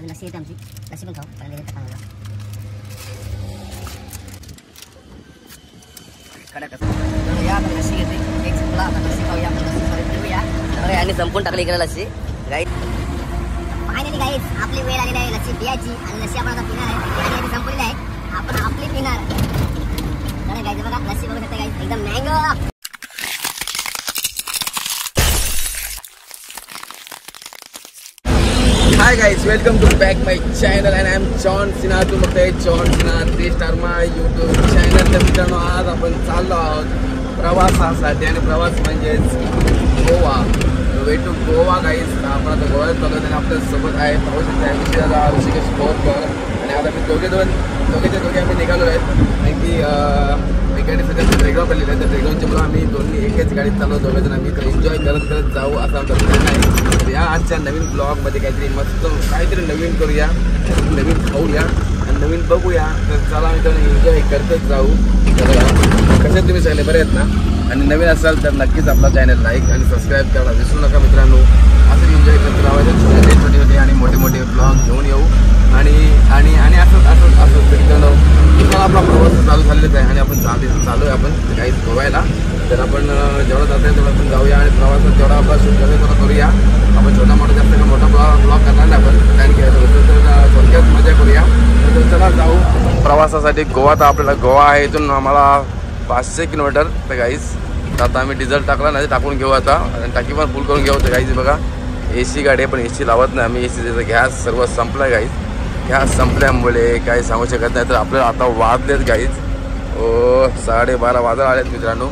आणि लस्सी येते आमची, लस्सी पण खाऊ पहिल्यांदा या आपण लस्सी घेते, एक संपला आपण लस्सी खाऊया, आपण लस्सी सॉरी पिऊया. आणि संपून टाकली इकडे लस्सी गाईस. फायनली गाईस आपली वेळ आलेली आहे लस्सी पियाची आणि लस्सी आपण आता पिणार आहे. आणि संपलेली आहे, आपण आपली पिणार. तर गाईस बघा लस्सी बघू शकता गाईस, एकदम mango. Hi guys, welcome to back my channel and I am John Sinha. तुम्ही बघताय John Sinha 3 Star my YouTube channel. तर मित्रांनो आज आपण चाललो आहोत प्रवासासाठी आणि प्रवास म्हणजेच Goa. Way to Goa guys. आपण आता गोव्यात चाललो आणि आपल्या सोबत आहे पाहू शकता दादा ऋषिकेश बोरकर आणि आता मी दोघे आम्ही निघालो आहेत. कारण की एक गाडी सध्या ट्रेगाव पडलेली आहे, तर ट्रेगावच्या मुलं आम्ही दोन्ही एकच गाडीत चाललो दोघेजण. आम्ही एन्जॉय करत जाऊ असा आमचा प्लॅन आहे. तर या आजच्या नवीन ब्लॉगमध्ये काहीतरी नवीन करूया, नवीन खाऊया आणि नवीन बघूया. तर चला मित्रांनो एन्जॉय करतच जाऊ. तर कसे तुम्ही सगळे बरे आहेत ना? आणि नवीन असाल तर नक्कीच आपला चॅनल लाईक आणि सबस्क्राईब करायला विसरू नका मित्रांनो. असं एन्जॉय करत राहायचं, छोटे आणि मोठे ब्लॉग घेऊन येऊ. आणि असं मित्रांनो तुम्हाला आपला प्रवास चालू झालेला आहे आणि आपण चालू आहे आपण काही गोव्याला. तर आपण जेवढं जाता येईल तेवढं आपण जाऊया आणि प्रवासात जेवढा आपला शूट करायचं तेवढा करूया. आपण छोटा मोठा जास्त मोठा ब्लॉग करणार नाही आपण प्लॅन केलं तर थोडक्यात मजा करूया. तर चला जाऊ प्रवासासाठी. गोवा तर आपल्याला गोवा आहे इथून आम्हाला 500 किलोमीटर. तर गाईज आता आम्ही डिझेल टाकला नाही, टाकून घेऊ आता आणि टाकी पण फुल करून घेऊ. तर गाईज बघा AC गाडी आहे पण AC लावत नाही आम्ही. AC त्याचा गॅस सर्व संपला गाईज. गॅस संपल्यामुळे काही सांगू शकत नाही. तर आपल्याला आता वाजलेत गाईज 12:30 वाजता आलेत मित्रांनो.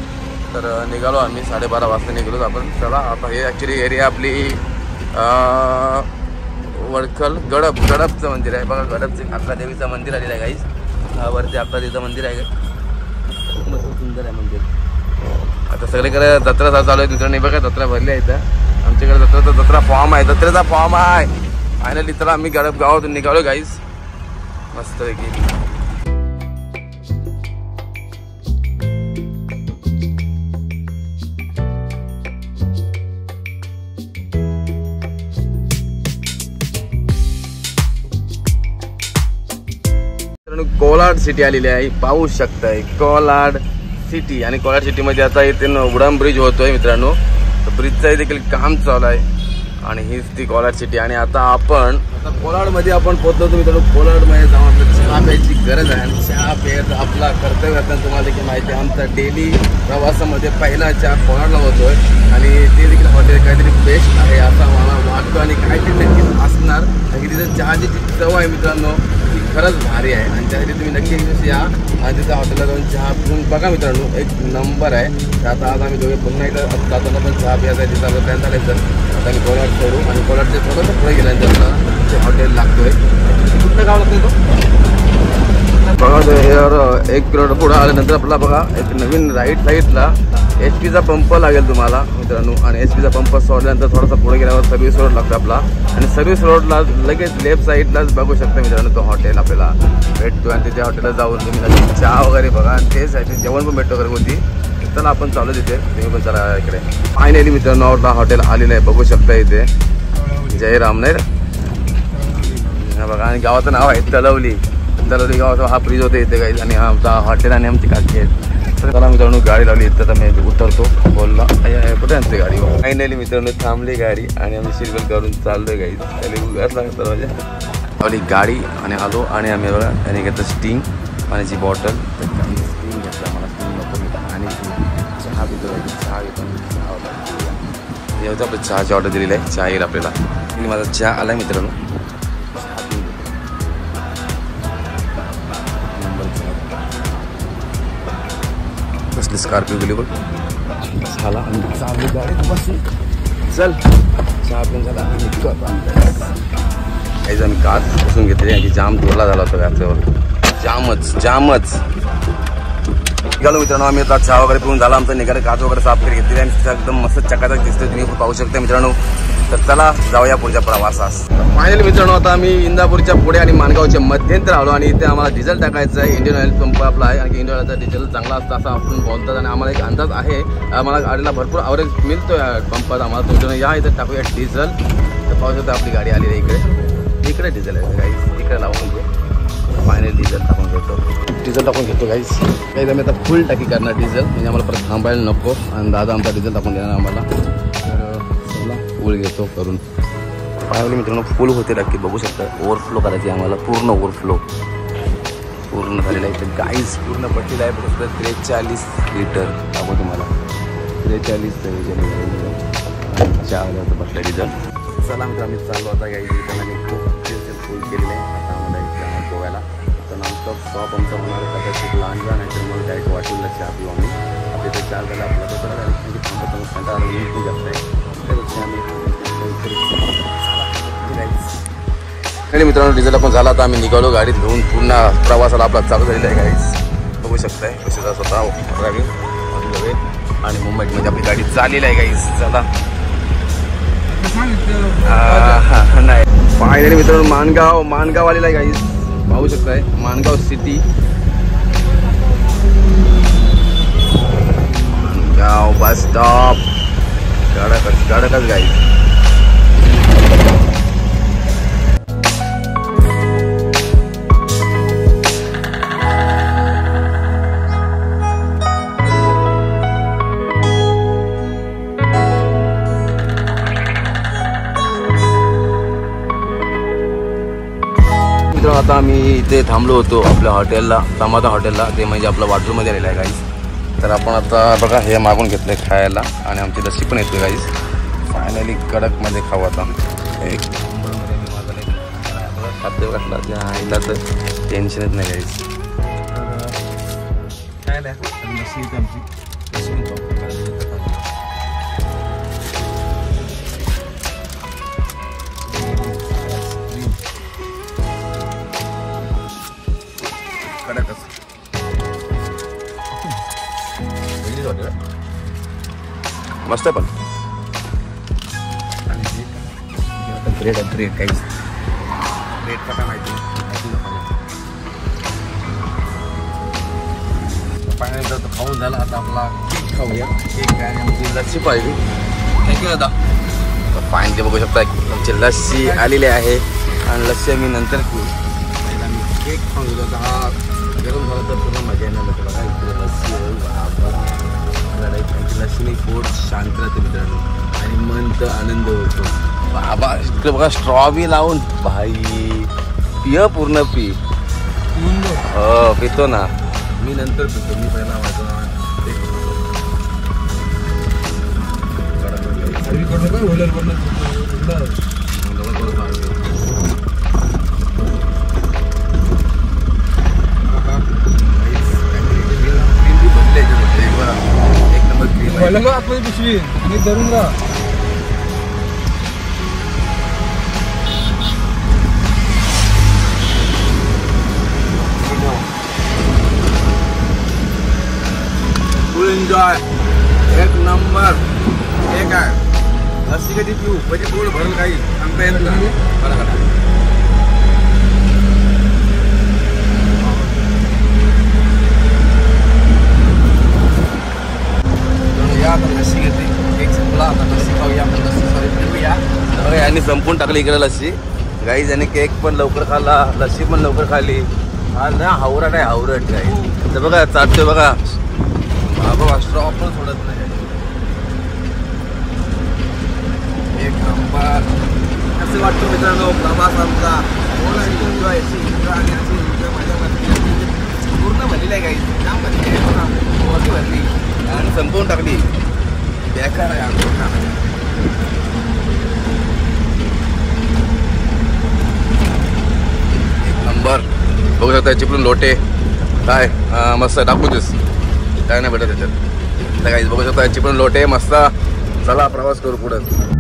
तर निघालो आम्ही 12:30 वाजता निघालो आपण. चला आता हे ॲक्च्युली एरिया आपली वडखल गडपचं मंदिर आहे बघा. गडपचं अक्का देवीचं मंदिर आलेलं आहे गाईज. वरती अक्का देवीचं मंदिर आहे, मस्त सुंदर आहे मंदिर. आता सगळीकडे जत्रा चालू आहे मित्रांनो. बघा जत्रा भरली आहे इथं आमच्याकडे. जत्रा फॉर्म आहे, जत्रेचा फॉर्म आहे. फायनली तर आम्ही गडप गावातून निघालो गाईज मस्तपैकी. कोलाड सिटी आलेली आहे, पाहू शकताय कोलाड सिटी. आणि कोलाड सिटी मध्ये आता इथे उडान ब्रिज होतोय मित्रांनो. तर ब्रिजचं देखील काम चालू आहे आणि हीच ती कोलाड सिटी. आणि आता कोलाडमध्ये आपण पोहोचलो होतो मित्रांनो. कोलाडमध्ये जाऊन आपल्याला चहा प्यायची गरज आहे आणि चहा प्यायचं आपला कर्तव्य असताना तुम्हाला देखील माहिती आहे. आमचा डेली प्रवासामध्ये पहिला चहा कोलाडला होतोय आणि ते देखील हॉटेल काहीतरी बेस्ट आहे असं मला वाटतं आणि काहीतरी नक्कीच असणार. आणि तिथं चहाची जी चव आहे मित्रांनो ती खरंच भारी आहे आणि त्यासाठी तुम्ही नक्की या आणि तिथं हॉटेलला जाऊन चहा पिऊन बघा मित्रांनो, एक नंबर आहे. तर आता आज आम्ही दोघे पुन्हा एकदा जाताना पण चहा प्यायचा आहे तिथं प्लॅन झालायचं. आता आम्ही कोलाड सोडू आणि कोलाडचे थोडंसं पुढे गेल्यानंतर ते हॉटेल लागतोय. कुठलं गाव लागतोय तो बघा. तर 1 किलोमीटर पुढं आल्यानंतर आपला बघा एक नवीन राईट साईडला HP चा पंप लागेल तुम्हाला मित्रांनो. आणि HP चा पंप सोडल्यानंतर थोडासा पुढे गेल्यावर सर्व्हिस रोड लागतो आपला. आणि सर्व्हिस रोडला लगेच लेफ्ट साईडलाच बघू शकता मित्रांनो तो हॉटेल आपल्याला भेटतो. आणि तिथे हॉटेलला जाऊन तुम्ही चहा वगैरे बघा आणि तेसाठी जेवण पण भेटतो वगैरे होती. चला आपण चालू तिथे, तुम्ही पण चला इकडे. फायनली मित्रांनो आपला हॉटेल आलेलं आहे बघू शकता इथे जय रामनेर बघा. आणि गावाचं नाव आहे तलवली गावाचा हा ब्रिज होते इथे काही. आणि आमचा हॉटेल आणि आमची काकी आहेत. तर चला मित्रांनो गाडी लावली इथं तर मी उतरतो बोलला कुठे आणते गाडी. फायनली मित्रांनो थांबली गाडी आणि आम्ही शिरबल करून चाललोय गाडी. त्याला उगाच लागतं म्हणजे लावली गाडी आणि आलो. आणि आम्ही बघा त्याने घेतलं स्टिंग पाण्याची बॉटल. तर काही स्टिंग घेतला, मला स्टिंग नको आणि चहा पितो चहा घेतो. हे होतं आपलं चहाची ऑर्डर दिलेली आहे. चहा येईल आपल्याला. माझा चहा आला मित्रांनो. कसली स्कॉर्पिओ गेली बघ झाला आणि चालू गाडी बसली. चल चहा पिऊन झाला काहीच आम्ही काच बसून घेतली आणि जाम धोला झाला होता गाच्यावर. जामच निघालो मित्रांनो आम्ही. आता चहा वगैरे पिऊन झाला आमचं. निघाले काच वगैरे साफ करून घेतली आणि एकदम मस्त चकाचक दिसते तुम्ही पाहू शकता मित्रांनो. तर चला जाऊया पुढच्या प्रवासास. फायनली मित्रांनो आता आम्ही इंदापूरच्या पुढे आणि माणगावच्या मध्यंतर आलो आणि इथे आम्हाला डिझेल टाकायचं आहे. इंडियन ऑइल पंप आपला आहे आणि इंडियन ऑइलचा डिझेल चांगला असतं असं आपण बोलतात आणि आम्हाला एक अंदाज आहे. आम्हाला गाडीला भरपूर ॲव्हरेज मिळतो या पंपात आम्हाला. तुमच्यानं या इथे टाकूया डिझेल. तर पाहू शकता आपली गाडी आलेली आहे इकडे. तिकडे डिझेल आहे गाईस, तिकडे लावून घेऊ. फायनल डिझेल टाकून घेतो, डिझेल टाकून घेतो गाईस. काही आम्ही आता फुल टाकी करणार डिझेल, म्हणजे आम्हाला परत थांबायला नको. आणि दादा आमचा डिझेल टाकून देणार आम्हाला. तर चला फुल घेतो करून. फायनली मित्रांनो फुल होते टाकी, बघू शकता. ओव्हरफ्लो करायची आम्हाला, पूर्ण ओव्हरफ्लो पूर्ण झालेला आहे. तर गाईस पूर्ण पट्टीला आहे, बघू शकता. 43 लिटर दाखवतो तुम्हाला. 43 होतं बसलं डिझेल. चला मित्र आम्ही चाललो आता गाईस. त्यांना निघतो, डिझेल फुल केलेलं आहे. आता आम्हाला जाणार गोव्याला. तर नंतर शॉप आमचा होणार आहे कदाचित लांजा, नाहीतर मग डायरेक्ट वाटेलला चहा पिऊ आम्ही. आता इथे चार झाला आपला तो थोडा जास्त आहे. आणि मित्रांनो डिझेल आपण झाला. आता आम्ही निघालो गाडीत घेऊन. पूर्ण प्रवासाला आपला चालू झालेला आहे गाईस, बघू शकताय. कशी स्वतः ड्रायव्हिंग आणि मुंबईमध्ये आपली गाडी चाललेली आहे गाईस. चला नाही फायनली मित्रांनो माणगाव आलेला आहे गाईस, पाहू शकताय. Mangaon city, Mangaon bus stop. गाडकच गाईस. आता आम्ही इथे थांबलो होतो आपल्या हॉटेलला, समाधान हॉटेलला. ते म्हणजे आपलं वाटूरमध्ये आलेलं आहे गाईस. तर आपण आता बघा हे मागून घेतलं आहे खायला, आणि आमची लस्सी पण येते गाईस. फायनली कडकमध्ये खाऊ आता. एक नंबरमध्ये मी माझा खाद्य वाटला त्या आईला, तर टेन्शनच नाही गाईस. काय नाही लस्सी येते आमची. मस्त आहे पण. ब्रेड काहीच ब्रेड का माहिती फायनल तर खाऊन झाला. आता आपला केक खाऊया. केक काय आमची लस्सी पाहिजे. थँक्यू दादा. फायनली बघू शकता आमची लस्सी आलेली आहे, आणि लस्सी आम्ही नंतर पिऊ. पहिला मी केक खाऊन गेलो. तर हा गरम झाला तर पूर्ण मजा येणार तुला. काय लस्सी लस्सीने पोट शांत राहते मित्रांनो, आणि मन तर आनंद होतो. बाबा इकडे बघा स्ट्रॉबी लावून भाई पिय पूर्ण पी. हो पितो ना मी, नंतर पितो मी. पहिला माझं आतमध्ये पिशवी आणि धरून राहा. फुल एन्जॉय, एक नंबर. एक आहे लस्सी कधी पिऊ म्हणजे पोट भरल काही सांगता येत नाही. लस्सी घेते, केक संपला. आता लस्सी खाऊया, आपण लस्सी सॉरी पिऊया. यांनी संपून टाकली इकडे लस्सी गाईज. यांनी केक पण लवकर खाल्ला, लस्सी पण लवकर खाल्ली. हा ना हावरट आहे, हावरट गाईज. तर बघा चाटतोय बघा. बाबा स्ट्रॉ पण सोडत नाही. एक नंबर. असं वाटतं मित्रांनो प्रवास आमचा एन्जॉय पूर्ण भरलेला आहे गाईज. जाम भरली भरली आणि संपवून टाकली. बेकार आहे आमचं. एक नंबर. बघू शकता चिपळूण लोटे काय मस्त टाकू देस, काय नाही भेटत त्याच्यात. काही बघू शकता चिपळूण लोटे मस्त. चला प्रवास करू पुढं.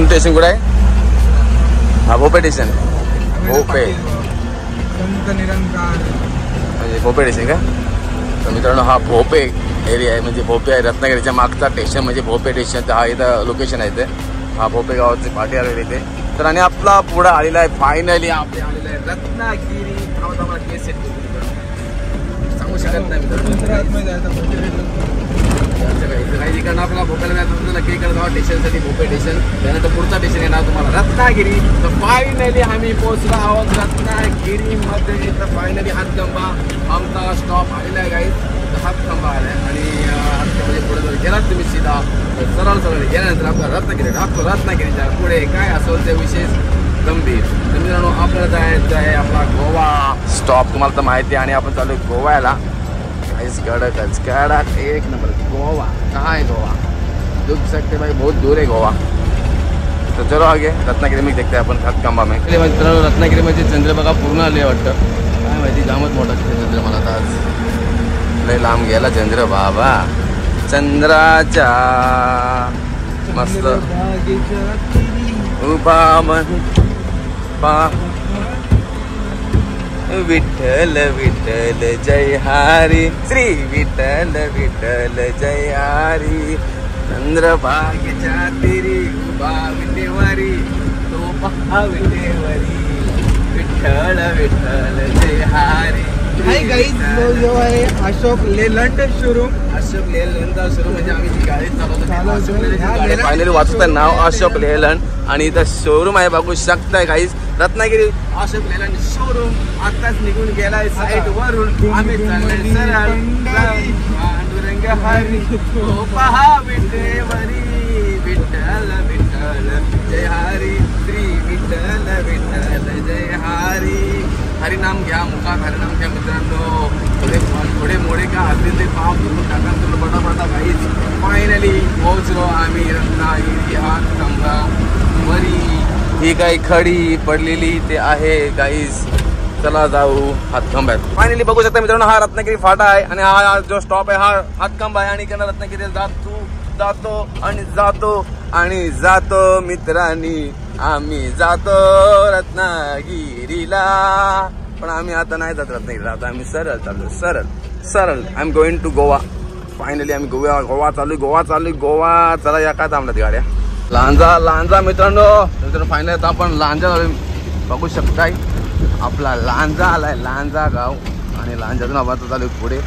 स्टेशन कुठे आहे? हा भोपे स्टेशन. भोपे म्हणजे भोपे स्टेशन का? तर मित्रांनो हा भोपे एरिया आहे, म्हणजे भोपे आहे रत्नागिरीच्या मागचा स्टेशन म्हणजे भोपे स्टेशन. तर हा इथं लोकेशन आहे ते, हा भोपे गावाची पाठी आलेली इथे. तर आणि आपला पुढं आलेला आहे फायनली आपले आलेला आहे रत्नागिरी. केस सेट सांगू शकत नाही काही ठिकाणी आपल्याला भोपायला जायचं नक्की करत स्टेशनसाठी भोपे स्टेशन. त्यानंतर पुढचा स्टेशन येणार तुम्हाला रत्नागिरी. तर फायनली आम्ही पोहोचलो आहोत रत्नागिरीमध्ये. तर फायनली हातखंबा आमचा स्टॉप आलेला आहे गाईज. हातखंबा आला आहे आणि हातखंबाच्या पुढे जर गेलात तुम्ही सीधा सरळ गेल्यानंतर आपला रत्नागिरी टाकतो. रत्नागिरीच्या पुढे काय असेल ते विशेष गंभीर. तर मित्रांनो आपल्याला जायचं आहे आपला गोवा स्टॉप. तुम्हाला तर माहिती आहे आणि आपण चालू आहे गोव्याला. कडक एक नंबर गोवा. कहाँ है गोवा? दुख सकते भाई, बहुत दूर है गोवा. तो चलो आगे रत्नागिरी में देखते हैं अपन हातखंबा में. मित्रांनो रत्नागिरीमध्ये चंद्रभागा पूर्ण आले वाटतं. काय माहिती जामच मोठा चंद्र. मला तर आज लय लांब गेला चंद्र बाबा. चंद्राच्या मस्त उभा मन पा विठ्ठल विठ्ठल जय हरी. श्री विठ्ठल विठ्ठल जय हरी. चंद्रभागेच्या तिरी उभा विटेवारी तो पहा विटेवारी. विठ्ठल विठ्ठल जय हरी. हाय गाइस, जो आहे Ashok Leyland showroom. Ashok Leyland showroom म्हणजे आम्ही जी गाडी चालवतो फायनली वाचतं नाव अशोक लेलंड आणि इथं शोरूम आहे बघू शकताय गाईस. रत्नागिरी अशोक लेलंड शोरूम आताच निघून गेलाय साईड वरून. आम्ही चाललोय सरळ पांडुरंग हरी तो पहा विटेवरी. विठ्ठल विठ्ठल जय हरी. श्री विठ्ठल विठ्ठल जय हरी. हरिनाम घ्या मुखात हरिनाम घ्या मित्रांनो. थोडे मोडे का असतील ते पाव करून टाका तुला पटापटा काहीच. फायनली पोहोचलो आम्ही रत्नागिरी हातखंबा वरी. ही काही खडी पडलेली ते आहे गाईस. चला जाऊ हातखंब्यात. फायनली बघू शकता मित्रांनो हा रत्नागिरी फाटा आहे आणि हा जो स्टॉप आहे हा हातखंबा आहे. आणि त्यांना रत्नागिरी जातो मित्रांनी. आम्ही जातो रत्नागिरीला पण आम्ही आता नाही जात रत्नागिरीला. आता आम्ही सरळ चाललो सरळ. I am going to Goa. Finally आम्ही गोवा चालू गोवा. चला या काय थांबल्यात गाड्या. लांजा मित्रांनो फायनली आता आपण लांजा बघू शकताय. आपला लांजा आलाय लांजा गाव आणि लांजातून आपण चालू पुढे.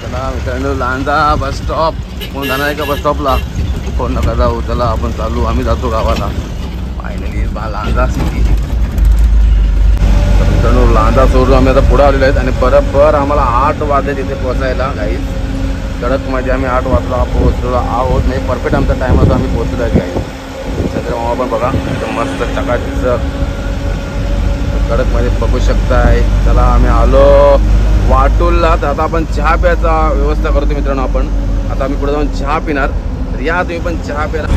चला मित्रांनो लांजा बस स्टॉप. कोण जाणार आहे का बस स्टॉपला? कोण नका जाऊ. चला आपण चालू. आम्ही जातो गावाला. Finally Lanja city. तर मित्रांनो लांजा सोडून आम्ही आता पुढे आलेलो आहेत आणि बरोबर आम्हाला 8 वाजले तिथे पोहोचायला गाईज. कडकमध्ये आम्ही 8 वाजता पोहोचलो आहोत. नाही परफेक्ट आमचा टाईम होता. आम्ही पोहोचलो आहे गाईज. चंद्रमामा पण बघा एकदम मस्त चकाचक कडकमध्ये बघू शकताय. चला आम्ही आलो वाटूलला. तर आता आपण चहा प्यायचा व्यवस्था करतो मित्रांनो. आपण आता आम्ही पुढे जाऊन चहा पिणार. तर या तुम्ही पण चहा प्यायला.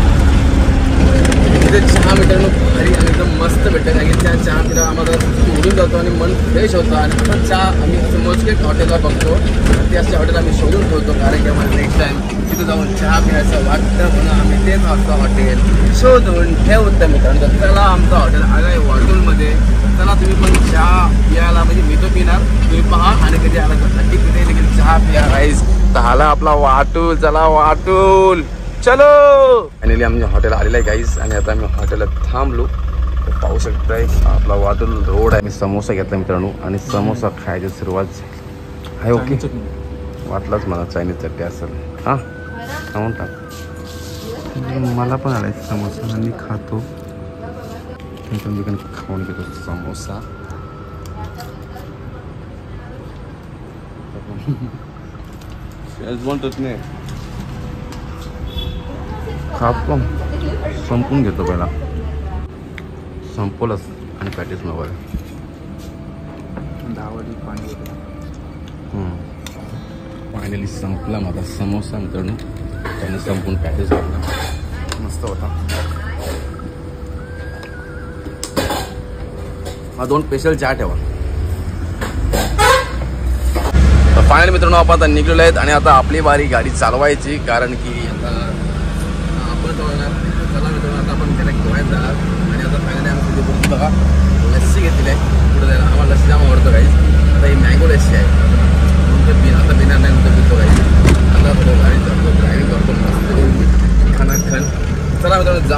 तिथे चहा मित्रांनो भारी आणि एकदम मस्त भेटतं. कारण की त्या चहा पिला आम्हाला उडून जातो आणि मन फ्रेश होतं. आणि आपण चहा आम्ही असं मोजकेट हॉटेलला बघतो. ते अशा हॉटेल आम्ही शोधून ठेवतो कारण की आम्हाला नेक्स्ट टाइम तिथं जाऊन चहा प्यायचं वाटतं म्हणून आम्ही तेच असं हॉटेल शोधून ठेवतं मित्रांनो. तर चला आमचं हॉटेल आलं आहे वाटूलमध्ये. चला तुम्ही पण चहा प्यायला म्हणजे मी तो पिणार तुम्ही पहा आणि कधी आला तर नक्की तिथे देखील चहा प्या राईस. तर आला आपला वाटूल. चला वाटूल चलो. फायनली आम्ही हॉटेल आलेलं आहे गाईस आणि आता आम्ही हॉटेलला थांबलो. पाहू शकताय आपला वाटूल रोड आहे. मी समोसा घेतला मित्रांनो आणि समोसा खायची सुरुवात झाली आहे. ओके वाटलाच मला चायनीज चटणी असेल. हां खाऊन टाक. मला पण आलाय समोसा आणि खातो. खाऊन घेतो समोसा. म्हणतोच नाही खातो संपून घेतो पहिला. संपवलंच आणि पॅटीस नव्हे फायनली संपला माझा समोसा मित्रांनो. त्याने संपून पॅटीस घेतला. मस्त होता. हा 2 स्पेशल चहा ठेवा. फायनली मित्रांनो आपण आता निघलेलो आहेत आणि आता आपली बारी गाडी चालवायची कारण की आता आपण चला मित्रांनो आता आपण त्याला गोव्यात जाणार. आणि आता फायनली आम्ही तिथे बोलतो बघा लस्सी घेतलेली आहे पुढे जायला. आम्हाला लस्सी जाम आवडतो काही. आता ही मँगो लस्सी आहे. आता पिणार नाही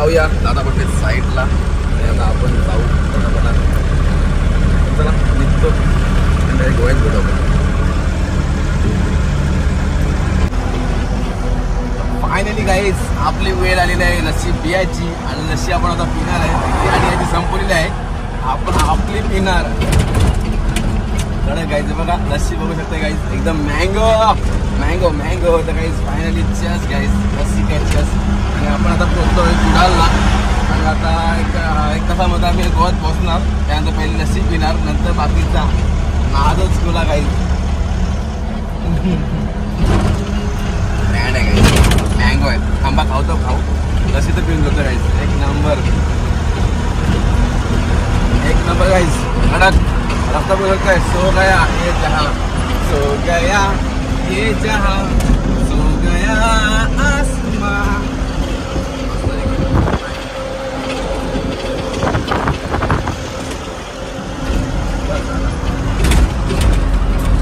जाऊया दादा पट्टे साईडला आणि आता आपण जाऊ पटापटा. चला निघतो गोव्यात भेटू आपण. फायनली गाईज आपली वेळ आलेली आहे लस्सी पियाची आणि लस्सी आपण आता पिणार आहे आणि याची संपलेली आहे. आपण आपली पिणार गाईज. बघा लस्सी बघू शकता गाईज एकदम मँगो मँगो मँगो. तर गाईज फायनली चेस गाईज लस्सी काय चेस. आणि आपण आता पोहोचतो आहे कुडालला आणि आता एक तासामध्ये आम्ही गोव्यात पोहोचणार. त्यानंतर पहिली लस्सी पिणार नंतर बाकीचा नादच तुला गाईज. मँड आहे गाईज मँगो आहे. आंबा खाऊ तर खाऊ लस्सी तर पिऊन घेतो गाईज. एक नंबर गाईज कडक रास्ता बोलता है. सो गया ये जहां सो गया ये जहां सो गया आसमां.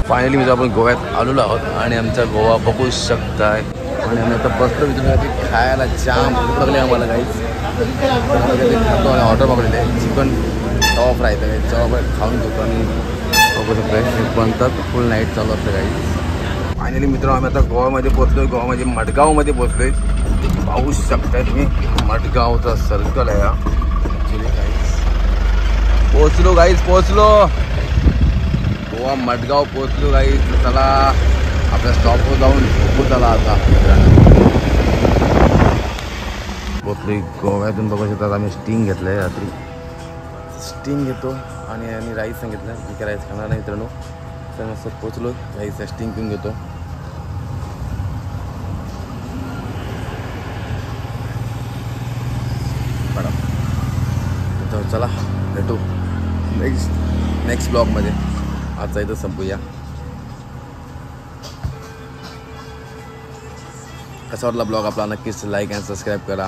फायनली म्हणजे आपण गोव्यात आलेलो आहोत आणि आमचा गोवा बघू शकताय. आणि आम्ही आता बसलो विचारण्यासाठी खायला जाम भूक लागली आम्हाला काहीच. खातो आणि ऑर्डर मागवलेले आहे चिकन तवा फ्राय. तर तवा फ्राय खाऊन घेतो आणि बघू शकतो बनतात. फुल नाईट चालू असतं काही. फायनली मित्र आम्ही आता गोव्यामध्ये पोहोचलो. गोवामध्ये मडगावमध्ये पोहोचलो आहे. पाहू शकताय तुम्ही मडगावचा सर्कल आहे ॲक्च्युली गाईज. पोहोचलो गाईज पोहोचलो गोवा मडगाव पोहोचलो गाईज. चला आपल्या स्टॉपवर जाऊन झोपू चला आता. पोहोचलो गोव्यातून बघू शकतात. आम्ही स्टिंग घेतलं आहे रात्री. स्टिंग घेतो आणि राईस सांगितलं मी काय राईस खाणार नाही मित्रांनो. तर मस्त पोचलो राईस स्टिंग पिऊन घेतो. तर चला भेटू नेक्स्ट ब्लॉगमध्ये. आजचा इथं संपूया. कसा वाटला ब्लॉग आपला नक्कीच लाईक आणि सबस्क्राईब करा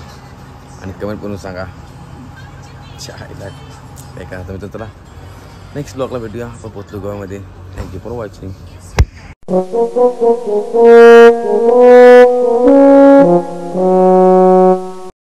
आणि कमेंट करून सांगा. काय काय आता मी तर चला नेक्स्ट ब्लॉगला भेटूया. आपण पोचलो गोव्यामध्ये. Thank you for watching.